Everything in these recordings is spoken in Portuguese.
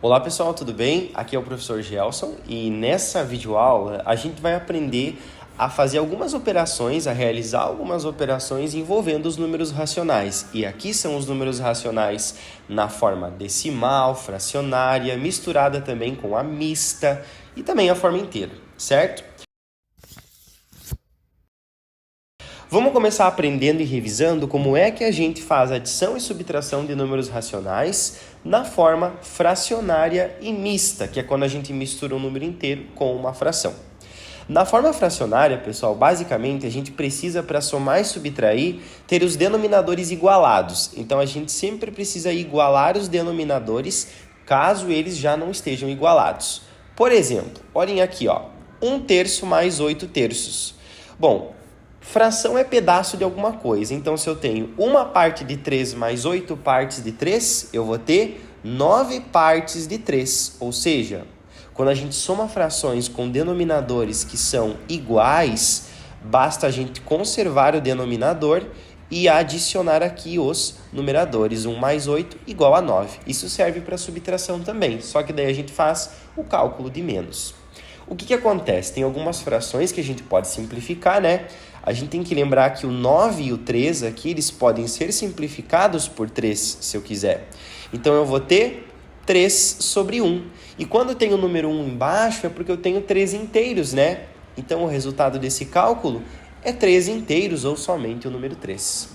Olá pessoal, tudo bem? Aqui é o professor Gelson e nessa videoaula a gente vai aprender a fazer algumas operações, a realizar algumas operações envolvendo os números racionais. E aqui são os números racionais na forma decimal, fracionária, misturada também com a mista e também a forma inteira, certo? Vamos começar aprendendo e revisando como é que a gente faz adição e subtração de números racionais na forma fracionária e mista, que é quando a gente mistura um número inteiro com uma fração. Na forma fracionária, pessoal, basicamente a gente precisa, para somar e subtrair, ter os denominadores igualados. Então a gente sempre precisa igualar os denominadores caso eles já não estejam igualados. Por exemplo, olhem aqui, 1/3 mais 8/3. Bom, fração é pedaço de alguma coisa, então se eu tenho uma parte de 3 mais 8 partes de 3, eu vou ter 9 partes de 3. Ou seja, quando a gente soma frações com denominadores que são iguais, basta a gente conservar o denominador e adicionar aqui os numeradores. 1 mais 8 igual a 9. Isso serve para subtração também, só que daí a gente faz o cálculo de menos. O que acontece? Tem algumas frações que a gente pode simplificar, né? A gente tem que lembrar que o 9 e o 3 aqui, eles podem ser simplificados por 3, se eu quiser. Então, eu vou ter 3 sobre 1. E quando eu tenho o número 1 embaixo, é porque eu tenho 3 inteiros, né? Então, o resultado desse cálculo é 3 inteiros, ou somente o número 3.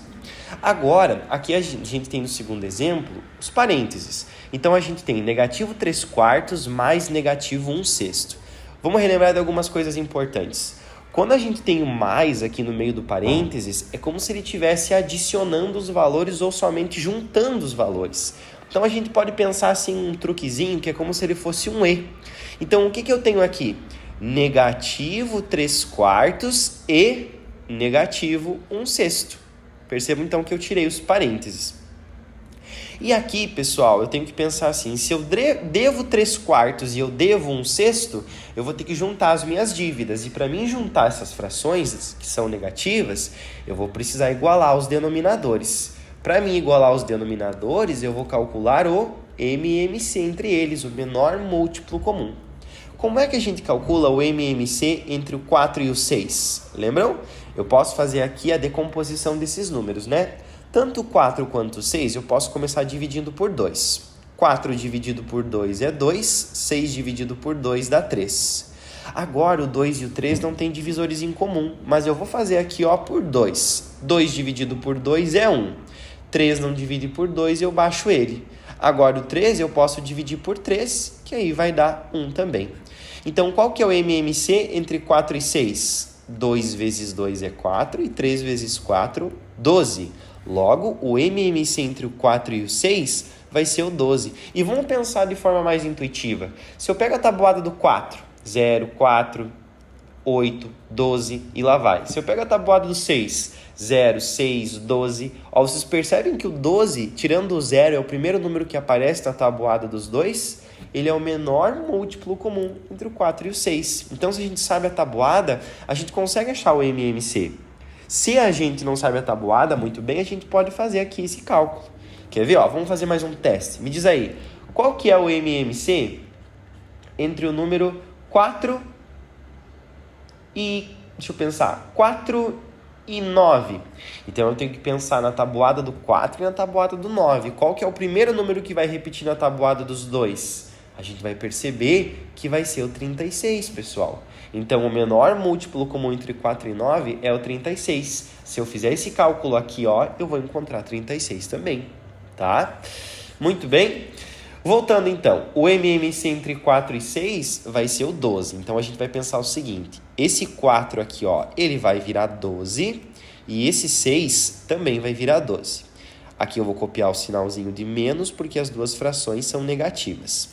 Agora, aqui a gente tem no segundo exemplo, os parênteses. Então, a gente tem negativo 3/4 mais negativo 1/6. Vamos relembrar de algumas coisas importantes. Quando a gente tem o mais aqui no meio do parênteses, é como se ele estivesse adicionando os valores ou somente juntando os valores. Então, a gente pode pensar assim um truquezinho que é como se ele fosse um E. Então, o que eu tenho aqui? Negativo 3/4 e negativo 1/6. Percebam então que eu tirei os parênteses. E aqui, pessoal, eu tenho que pensar assim, se eu devo 3/4 e eu devo 1/6, eu vou ter que juntar as minhas dívidas. E para mim juntar essas frações, que são negativas, eu vou precisar igualar os denominadores. Para mim igualar os denominadores, eu vou calcular o MMC entre eles, o menor múltiplo comum. Como é que a gente calcula o MMC entre o 4 e o 6? Lembram? Eu posso fazer aqui a decomposição desses números, né? Tanto o 4 quanto o 6 eu posso começar dividindo por 2. 4 dividido por 2 é 2, 6 dividido por 2 dá 3. Agora o 2 e o 3 não têm divisores em comum, mas eu vou fazer aqui por 2. 2 dividido por 2 é 1. 3 não divide por 2 e eu baixo ele. Agora o 3 eu posso dividir por 3, que aí vai dar 1 também. Então qual que é o MMC entre 4 e 6? 2 vezes 2 é 4 e 3 vezes 4, 12. Logo, o MMC entre o 4 e o 6 vai ser o 12. E vamos pensar de forma mais intuitiva. Se eu pego a tabuada do 4, 0, 4, 8, 12 e lá vai. Se eu pego a tabuada do 6, 0, 6, 12, vocês percebem que o 12, tirando o 0, é o primeiro número que aparece na tabuada dos dois? Ele é o menor múltiplo comum entre o 4 e o 6. Então, se a gente sabe a tabuada, a gente consegue achar o MMC. Se a gente não sabe a tabuada muito bem, a gente pode fazer aqui esse cálculo. Quer ver? Vamos fazer mais um teste. Me diz aí, qual que é o MMC entre o número 4 e... Deixa eu pensar. 4 e 9. Então, eu tenho que pensar na tabuada do 4 e na tabuada do 9. Qual que é o primeiro número que vai repetir na tabuada dos dois? A gente vai perceber que vai ser o 36, pessoal. Então, o menor múltiplo comum entre 4 e 9 é o 36. Se eu fizer esse cálculo aqui, eu vou encontrar 36 também, tá? Muito bem. Voltando, então. O MMC entre 4 e 6 vai ser o 12. Então, a gente vai pensar o seguinte. Esse 4 aqui, ele vai virar 12. E esse 6 também vai virar 12. Aqui eu vou copiar o sinalzinho de menos, porque as duas frações são negativas.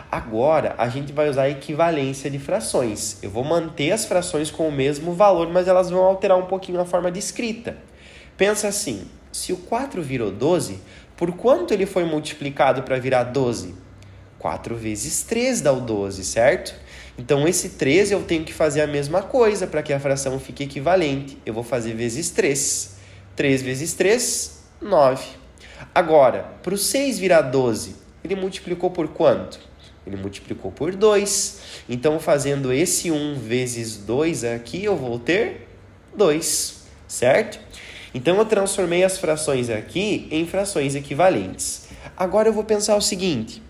Agora, a gente vai usar a equivalência de frações. Eu vou manter as frações com o mesmo valor, mas elas vão alterar um pouquinho a forma de escrita. Pensa assim, se o 4 virou 12, por quanto ele foi multiplicado para virar 12? 4 vezes 3 dá o 12, certo? Então, esse 13 eu tenho que fazer a mesma coisa para que a fração fique equivalente. Eu vou fazer vezes 3. 3 vezes 3, 9. Agora, para o 6 virar 12, ele multiplicou por quanto? Ele multiplicou por 2. Então, fazendo esse 1 vezes 2 aqui, eu vou ter 2, certo? Então, eu transformei as frações aqui em frações equivalentes. Agora, eu vou pensar o seguinte.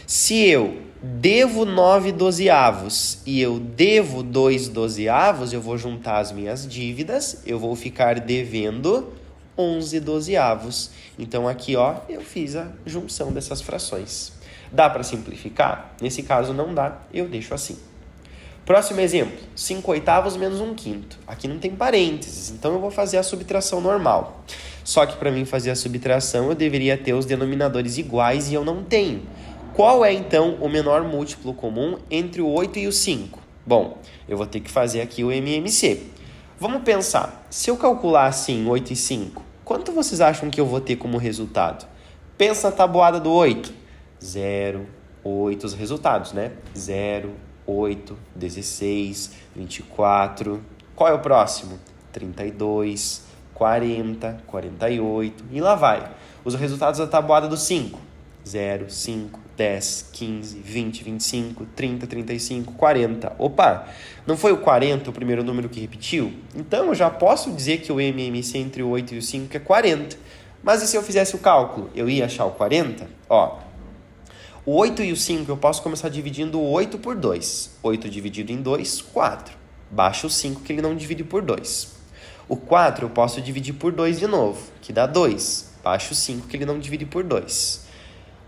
Se eu devo 9 dozeavos e eu devo 2 dozeavos, eu vou juntar as minhas dívidas, eu vou ficar devendo 11 dozeavos. Então, aqui, ó, eu fiz a junção dessas frações. Dá para simplificar? Nesse caso, não dá, eu deixo assim. Próximo exemplo, 5 oitavos menos 1 quinto. Aqui não tem parênteses, então eu vou fazer a subtração normal. Só que para mim fazer a subtração, eu deveria ter os denominadores iguais e eu não tenho. Qual é, então, o menor múltiplo comum entre o 8 e o 5? Bom, eu vou ter que fazer aqui o MMC. Vamos pensar, se eu calcular assim 8 e 5, quanto vocês acham que eu vou ter como resultado? Pensa na tabuada do 8. 0, 8, os resultados, né? 0, 8, 16, 24. Qual é o próximo? 32, 40, 48 e lá vai. Os resultados da tabuada do 5. 0, 5, 10, 15, 20, 25, 30, 35, 40. Opa, não foi o 40 o primeiro número que repetiu? Então eu já posso dizer que o MMC entre o 8 e o 5 é 40. Mas e se eu fizesse o cálculo? Eu ia achar o 40? Ó, o 8 e o 5 eu posso começar dividindo o 8 por 2. 8 dividido em 2, 4. Baixa o 5 que ele não divide por 2. O 4 eu posso dividir por 2 de novo, que dá 2. Baixa o 5 que ele não divide por 2.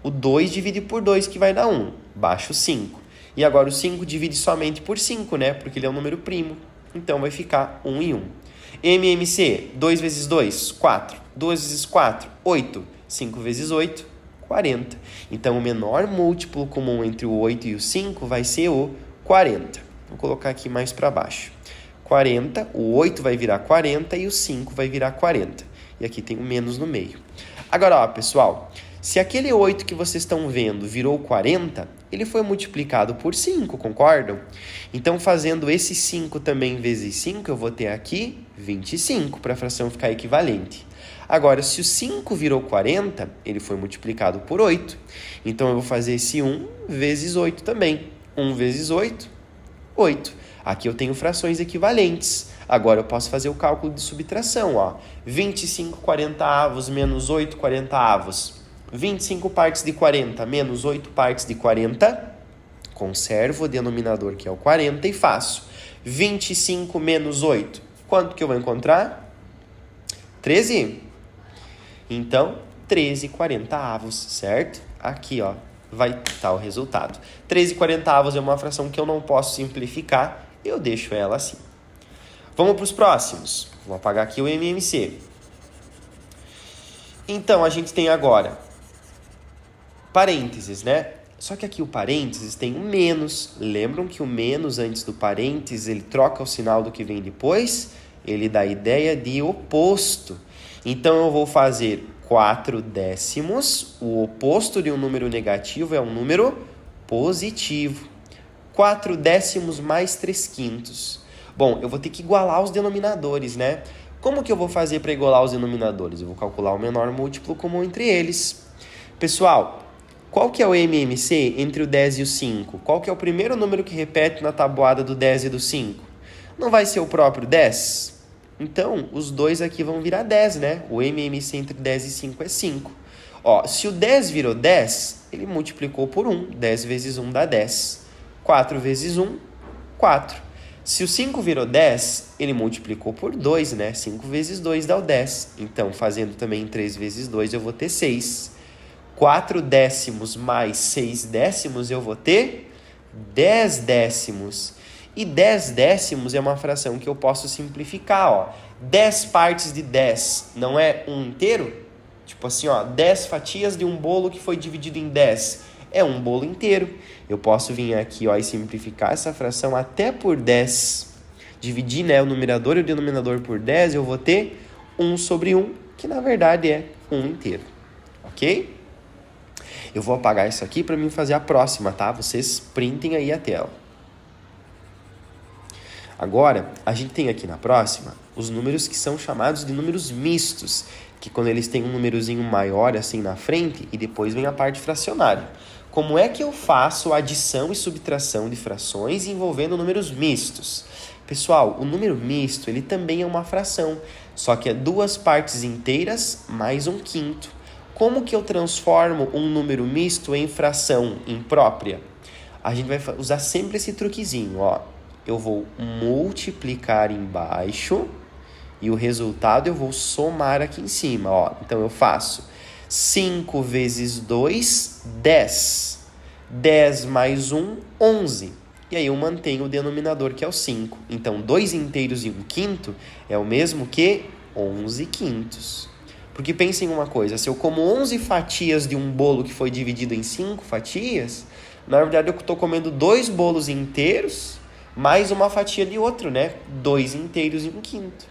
O 2 divide por 2, que vai dar 1. Baixa o 5. E agora o 5 divide somente por 5, né? Porque ele é um número primo. Então vai ficar 1 e 1. MMC, 2 vezes 2, 4. 2 vezes 4, 8. 5 vezes 8, 40. Então o menor múltiplo comum entre o 8 e o 5 vai ser o 40. Vou colocar aqui mais para baixo. 40, o 8 vai virar 40 e o 5 vai virar 40. E aqui tem um menos no meio. Agora, ó, pessoal, se aquele 8 que vocês estão vendo virou 40, ele foi multiplicado por 5, concordam? Então, fazendo esse 5 também vezes 5, eu vou ter aqui 25, para a fração ficar equivalente. Agora, se o 5 virou 40, ele foi multiplicado por 8. Então, eu vou fazer esse 1 vezes 8 também. 1 vezes 8, 8. Aqui eu tenho frações equivalentes. Agora eu posso fazer o cálculo de subtração, ó. 25 40avos menos 8 40avos. 25 partes de 40 menos 8 partes de 40. Conservo o denominador, que é o 40, e faço 25 menos 8. Quanto que eu vou encontrar? 13. Então, 13 40avos, certo? Aqui, ó, vai estar o resultado. 13 40avos é uma fração que eu não posso simplificar. Eu deixo ela assim. Vamos para os próximos. Vou apagar aqui o MMC. Então, a gente tem agora parênteses, né? Só que aqui o parênteses tem um menos. Lembram que o menos antes do parênteses, ele troca o sinal do que vem depois? Ele dá a ideia de oposto. Então, eu vou fazer 4 décimos. O oposto de um número negativo é um número positivo. 4 décimos mais 3 quintos. Bom, eu vou ter que igualar os denominadores, né? Como que eu vou fazer para igualar os denominadores? Eu vou calcular o menor múltiplo comum entre eles. Pessoal, qual que é o MMC entre o 10 e o 5? Qual que é o primeiro número que repete na tabuada do 10 e do 5? Não vai ser o próprio 10? Então, os dois aqui vão virar 10, né? O MMC entre 10 e 5 é 5. Ó, se o 10 virou 10, ele multiplicou por 1. 10 vezes 1 dá 10. 4 vezes 1, 4. Se o 5 virou 10, ele multiplicou por 2, né? 5 vezes 2 dá o 10. Então, fazendo também 3 vezes 2, eu vou ter 6. 4 décimos mais 6 décimos, eu vou ter 10 décimos. E 10 décimos é uma fração que eu posso simplificar, ó. 10 partes de 10 não é um inteiro? Tipo assim, ó, 10 fatias de um bolo que foi dividido em 10. É um bolo inteiro. Eu posso vir aqui, ó, e simplificar essa fração até por 10. Dividir, né, o numerador e o denominador por 10, eu vou ter 1 sobre 1, que na verdade é 1 inteiro. Ok? Eu vou apagar isso aqui para mim fazer a próxima, tá? Vocês printem aí a tela. Agora, a gente tem aqui na próxima os números que são chamados de números mistos, que quando eles têm um númerozinho maior assim na frente e depois vem a parte fracionária. Como é que eu faço adição e subtração de frações envolvendo números mistos? Pessoal, o número misto ele também é uma fração, só que é 2 partes inteiras mais 1/5. Como que eu transformo um número misto em fração imprópria? A gente vai usar sempre esse truquezinho, ó. Eu vou multiplicar embaixo e o resultado eu vou somar aqui em cima, ó. Então eu faço 5 vezes 2, 10. 10 mais 1, 11. E aí eu mantenho o denominador, que é o 5. Então, 2 inteiros e 1/5 é o mesmo que 11 quintos. Porque pensem uma coisa, se eu como 11 fatias de um bolo que foi dividido em 5 fatias, na verdade eu estou comendo 2 bolos inteiros mais uma fatia de outro, né? 2 inteiros e 1/5.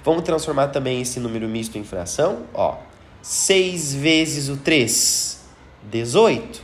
Vamos transformar também esse número misto em fração? Ó, 6 vezes o 3, 18.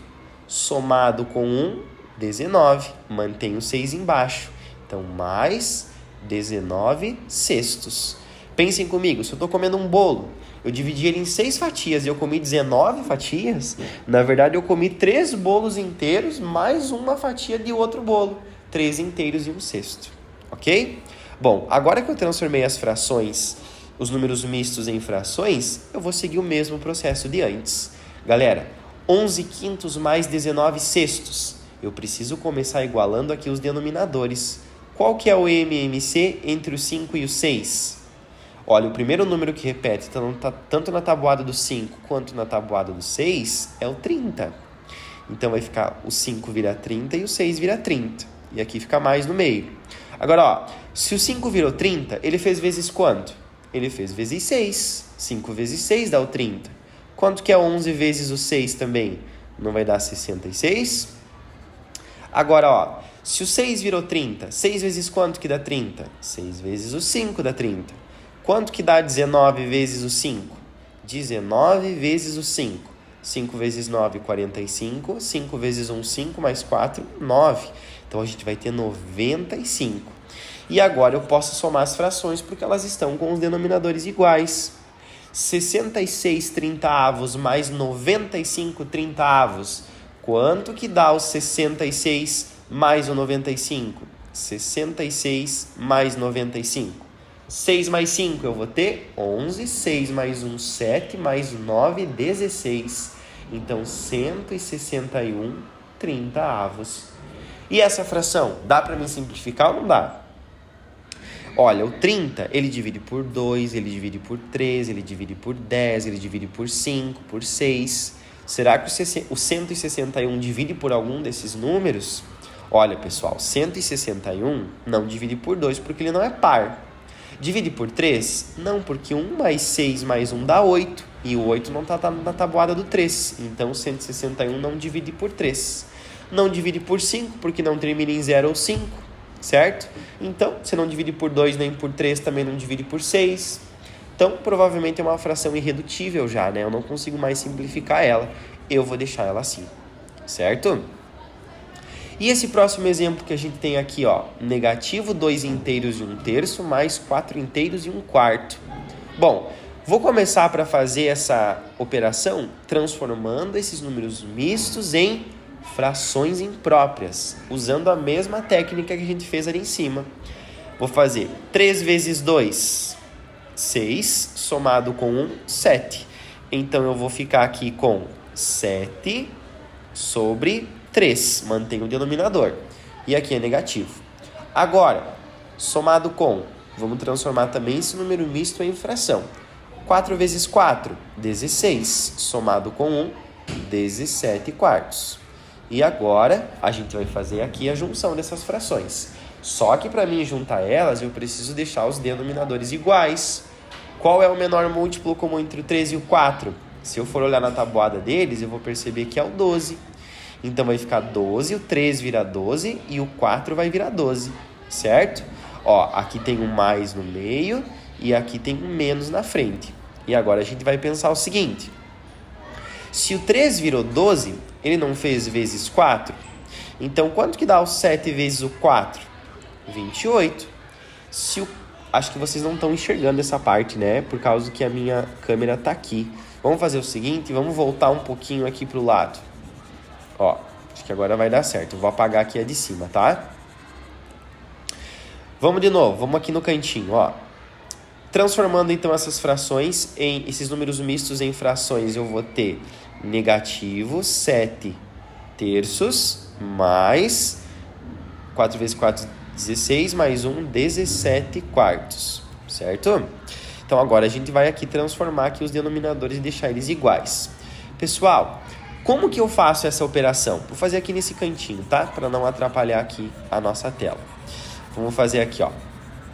Somado com 1, 19. Mantenho o 6 embaixo. Então, mais 19 sextos. Pensem comigo, se eu estou comendo um bolo, eu dividi ele em 6 fatias e eu comi 19 fatias, na verdade eu comi 3 bolos inteiros mais uma fatia de outro bolo. 3 inteiros e 1 sexto. Ok? Bom, agora que eu transformei as frações, os números mistos em frações, eu vou seguir o mesmo processo de antes. Galera, 11 quintos mais 19 sextos. Eu preciso começar igualando aqui os denominadores. Qual que é o MMC entre o 5 e o 6? Olha, o primeiro número que repete tanto na tabuada do 5 quanto na tabuada do 6 é o 30. Então vai ficar o 5 vira 30 e o 6 vira 30. E aqui fica mais no meio. Agora, ó, se o 5 virou 30, ele fez vezes quanto? Ele fez vezes 6. 5 vezes 6 dá o 30. Quanto que é 11 vezes o 6 também? Não vai dar 66? Agora, ó, se o 6 virou 30, 6 vezes quanto que dá 30? 6 vezes o 5 dá 30. Quanto que dá 19 vezes o 5? 19 vezes o 5. 5 vezes 9, 45. 5 vezes 1, 5, mais 4, 9. Então, a gente vai ter 95. E agora eu posso somar as frações porque elas estão com os denominadores iguais. 66 trintaavos mais 95 trintaavos. Quanto que dá os 66 mais o 95? 66 mais 95. 6 mais 5 eu vou ter 11. 6 mais 1, 7. Mais 9, 16. Então, 161 trintaavos. E essa fração, dá para mim simplificar ou não dá? Olha, o 30, ele divide por 2, ele divide por 3, ele divide por 10, ele divide por 5, por 6. Será que o 161 divide por algum desses números? Olha, pessoal, 161 não divide por 2 porque ele não é par. Divide por 3? Não, porque 1 mais 6 mais 1 dá 8. E o 8 não está na tabuada do 3. Então, 161 não divide por 3. Não divide por 5, porque não termina em 0 ou 5, certo? Então, se não divide por 2 nem por 3, também não divide por 6. Então, provavelmente é uma fração irredutível já, né? Eu não consigo mais simplificar ela. Eu vou deixar ela assim, certo? E esse próximo exemplo que a gente tem aqui, ó, negativo 2 inteiros e 1/3 mais 4 inteiros e 1/4. Bom, vou começar para fazer essa operação transformando esses números mistos em frações impróprias, usando a mesma técnica que a gente fez ali em cima. Vou fazer 3 vezes 2, 6, somado com 1, 7. Então, eu vou ficar aqui com 7 sobre 3, mantenho o denominador. E aqui é negativo. Agora, somado com, vamos transformar também esse número misto em fração. 4 vezes 4, 16, somado com 1, 17 quartos. E agora, a gente vai fazer aqui a junção dessas frações. Só que para mim juntar elas, eu preciso deixar os denominadores iguais. Qual é o menor múltiplo comum entre o 3 e o 4? Se eu for olhar na tabuada deles, eu vou perceber que é o 12. Então, vai ficar 12, o 3 vira 12 e o 4 vai virar 12, certo? Ó, aqui tem um mais no meio e aqui tem um menos na frente. E agora a gente vai pensar o seguinte. Se o 3 virou 12, ele não fez vezes 4? Então, quanto que dá o 7 vezes o 4? 28. Acho que vocês não estão enxergando essa parte, né? Por causa que a minha câmera tá aqui. Vamos fazer o seguinte, vamos voltar um pouquinho aqui pro lado. Ó, acho que agora vai dar certo. Eu vou apagar aqui a de cima, tá? Vamos de novo, vamos aqui no cantinho, ó. Transformando então essas frações esses números mistos em frações, eu vou ter negativo 7 terços mais 4 vezes 4, 16, mais 1, 17 quartos, certo? Então agora a gente vai aqui transformar aqui os denominadores e deixar eles iguais. Pessoal, como que eu faço essa operação? Vou fazer aqui nesse cantinho, tá? Para não atrapalhar aqui a nossa tela. Vamos fazer aqui, ó.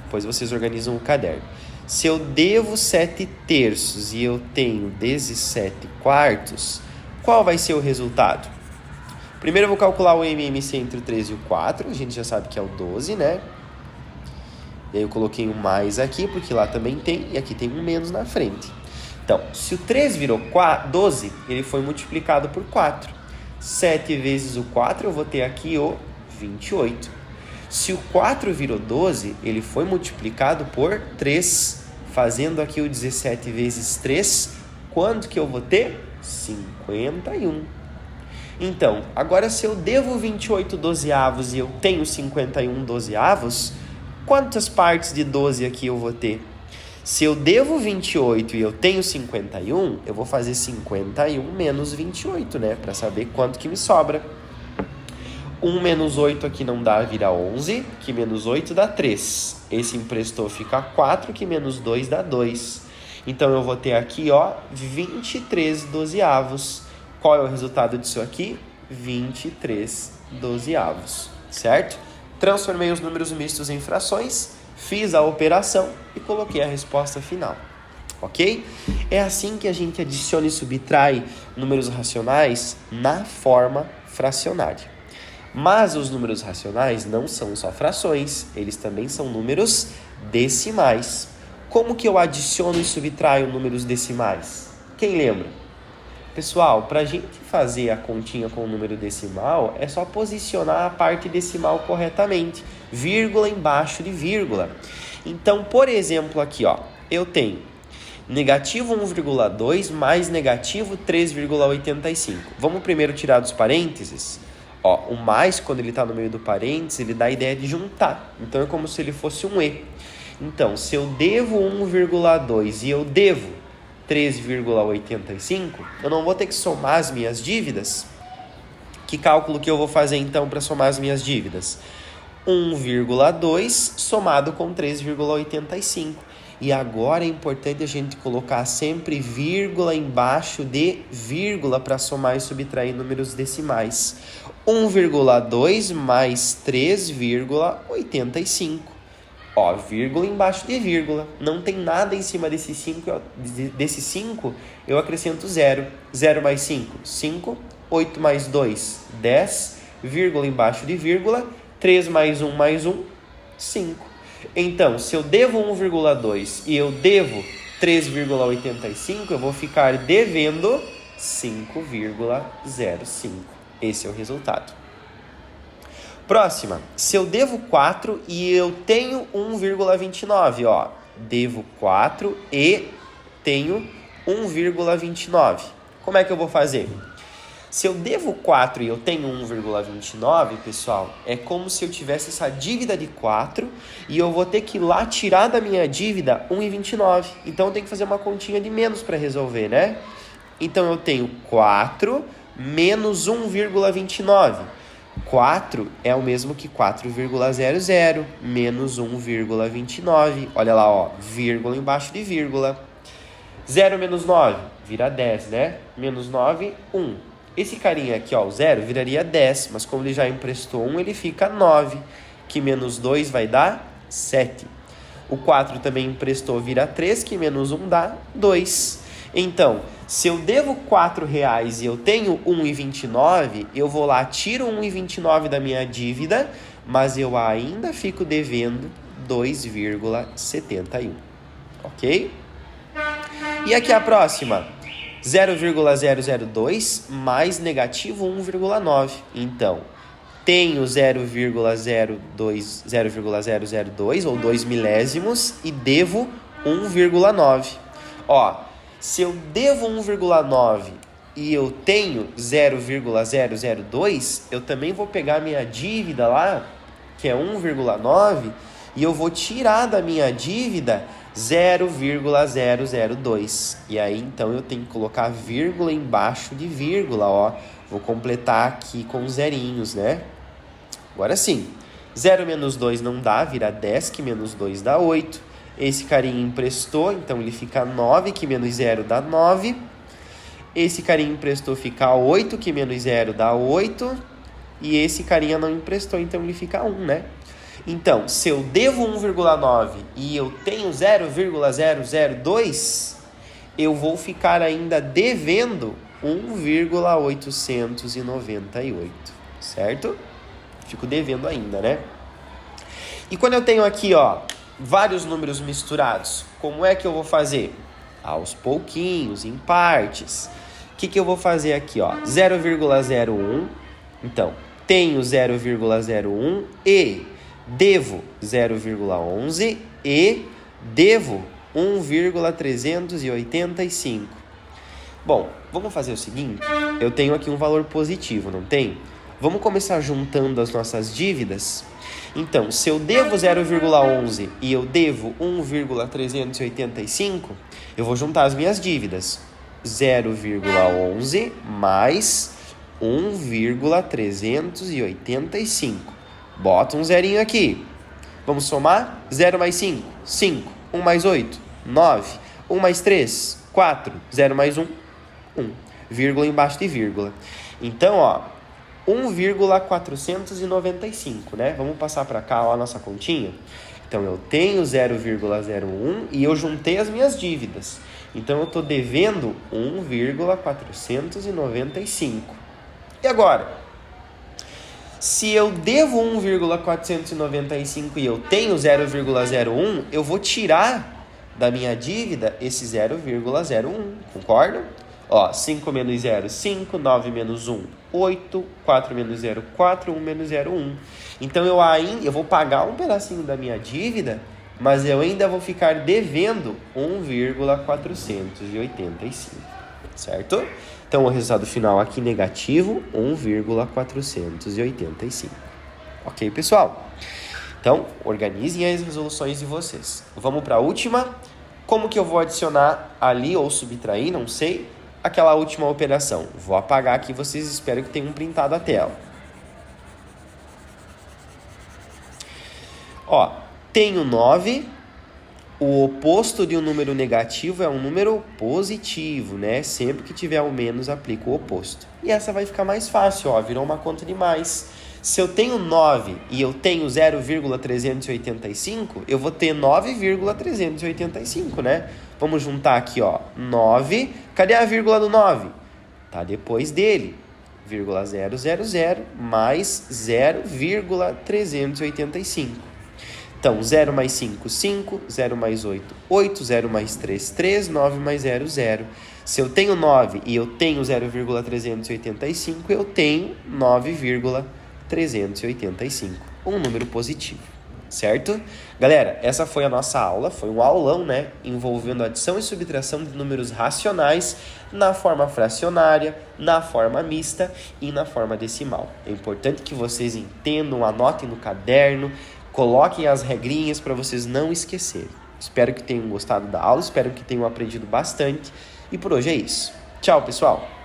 Depois vocês organizam o caderno. Se eu devo 7 terços e eu tenho 17 quartos, qual vai ser o resultado? Primeiro eu vou calcular o MMC entre o 13 e o 4. A gente já sabe que é o 12, né? E aí eu coloquei um mais aqui, porque lá também tem, e aqui tem um menos na frente. Então, se o 13 virou 12, ele foi multiplicado por 4. 7 vezes o 4, eu vou ter aqui o 28. Se o 4 virou 12, ele foi multiplicado por 3, fazendo aqui o 17 vezes 3, quanto que eu vou ter? 51. Então, agora se eu devo 28 dozeavos e eu tenho 51 dozeavos, quantas partes de 12 aqui eu vou ter? Se eu devo 28 e eu tenho 51, eu vou fazer 51 menos 28, né? Para saber quanto que me sobra. 1 menos 8 aqui não dá, vira 11, que menos 8 dá 3. Esse emprestou fica 4, que menos 2 dá 2. Então, eu vou ter aqui, ó, 23 dozeavos. Qual é o resultado disso aqui? 23 dozeavos, certo? Transformei os números mistos em frações, fiz a operação e coloquei a resposta final, ok? É assim que a gente adiciona e subtrai números racionais na forma fracionária. Mas os números racionais não são só frações, eles também são números decimais. Como que eu adiciono e subtraio números decimais? Quem lembra? Pessoal, para a gente fazer a continha com o número decimal, é só posicionar a parte decimal corretamente, vírgula embaixo de vírgula. Então, por exemplo, aqui, ó, eu tenho negativo 1,2 mais negativo 3,85. Vamos primeiro tirar dos parênteses. Ó, o mais, quando ele está no meio do parênteses, ele dá a ideia de juntar. Então, é como se ele fosse um E. Então, se eu devo 1,2 e eu devo 3,85, eu não vou ter que somar as minhas dívidas. Que cálculo que eu vou fazer, então, para somar as minhas dívidas? 1,2 somado com 3,85. E agora é importante a gente colocar sempre vírgula embaixo de vírgula para somar e subtrair números decimais. 1,2 mais 3,85. Ó, vírgula embaixo de vírgula. Não tem nada em cima desse 5, eu acrescento 0. 0 mais 5, 5. 8 mais 2, 10. Vírgula embaixo de vírgula. 3 mais 1, 5. Então, se eu devo 1,2 e eu devo 3,85, eu vou ficar devendo 5,05. Esse é o resultado. Próxima, se eu devo 4 e eu tenho 1,29, ó, devo 4 e tenho 1,29. Como é que eu vou fazer? Se eu devo 4 e eu tenho 1,29, pessoal, é como se eu tivesse essa dívida de 4 e eu vou ter que ir lá tirar da minha dívida 1,29. Então, eu tenho que fazer uma continha de menos para resolver, né? Então, eu tenho 4 menos 1,29. 4 é o mesmo que 4,00 menos 1,29. Olha lá, ó, vírgula embaixo de vírgula. 0 menos 9 vira 10, né? Menos 9, 1. Esse carinha aqui, ó, o 0, viraria 10, mas como ele já emprestou 1, ele fica 9, que menos 2 vai dar 7. O 4 também emprestou, vira 3, que menos 1 dá 2. Então, se eu devo R$4 e eu tenho 1,29, eu vou lá, tiro 1,29 da minha dívida, mas eu ainda fico devendo 2,71, ok? E aqui a próxima, 0,002 mais negativo 1,9. Então, tenho 0,002 ou 2 milésimos e devo 1,9. Ó, se eu devo 1,9 e eu tenho 0,002, eu também vou pegar minha dívida lá, que é 1,9, e eu vou tirar da minha dívida 0,002. E aí, então, eu tenho que colocar vírgula embaixo de vírgula, ó. Vou completar aqui com zerinhos, né? Agora sim, 0 menos 2 não dá, vira 10, que menos 2 dá 8. Esse carinha emprestou, então ele fica 9, que menos 0 dá 9. Esse carinha emprestou, fica 8, que menos 0 dá 8. E esse carinha não emprestou, então ele fica 1, né? Então, se eu devo 1,9 e eu tenho 0,002, eu vou ficar ainda devendo 1,898, certo? Fico devendo ainda, né? E quando eu tenho aqui, ó, vários números misturados, como é que eu vou fazer? Aos pouquinhos, em partes. O que eu vou fazer aqui, ó? 0,01. Então, tenho 0,01 e devo 0,11 e devo 1,385. Bom, vamos fazer o seguinte. Eu tenho aqui um valor positivo, não tem? Vamos começar juntando as nossas dívidas? Então, se eu devo 0,11 e eu devo 1,385, eu vou juntar as minhas dívidas. 0,11 mais 1,385. Bota um zerinho aqui. Vamos somar? 0 mais 5, 5. 1 mais 8, 9. 1 mais 3, 4. 0 mais 1, 1. Vírgula embaixo de vírgula. Então, ó, 1,495, né? Vamos passar para cá, ó, a nossa continha. Então, eu tenho 0,01 e eu juntei as minhas dívidas. Então, eu estou devendo 1,495. E agora? Se eu devo 1,495 e eu tenho 0,01, eu vou tirar da minha dívida esse 0,01, concorda? Ó, 5 menos 0, 5, 9 menos 1, 8, 4 menos 0, 4, 1 menos 0, 1. Então, eu vou pagar um pedacinho da minha dívida, mas eu ainda vou ficar devendo 1,485, certo? Então, o resultado final aqui negativo, 1,485. Ok, pessoal? Então, organizem as resoluções de vocês. Vamos para a última. Como que eu vou adicionar ali ou subtrair, não sei, aquela última operação? Vou apagar aqui, vocês espero que tenham printado a tela. Ó, tenho 9. O oposto de um número negativo é um número positivo, né? Sempre que tiver o menos, aplica o oposto. E essa vai ficar mais fácil, ó, virou uma conta de mais. Se eu tenho 9 e eu tenho 0,385, eu vou ter 9,385, né? Vamos juntar aqui, ó, 9. Cadê a vírgula do 9? Tá depois dele. 0,000 mais 0,385. Então, 0 mais 5, 5, 0 mais 8, 8, 0 mais 3, 3, 9 mais 0, 0. Se eu tenho 9 e eu tenho 0,385, eu tenho 9,385, um número positivo, certo? Galera, essa foi a nossa aula, foi um aulão, né? Envolvendo adição e subtração de números racionais na forma fracionária, na forma mista e na forma decimal. É importante que vocês entendam, anotem no caderno, coloquem as regrinhas para vocês não esquecerem. Espero que tenham gostado da aula, espero que tenham aprendido bastante. E por hoje é isso. Tchau, pessoal!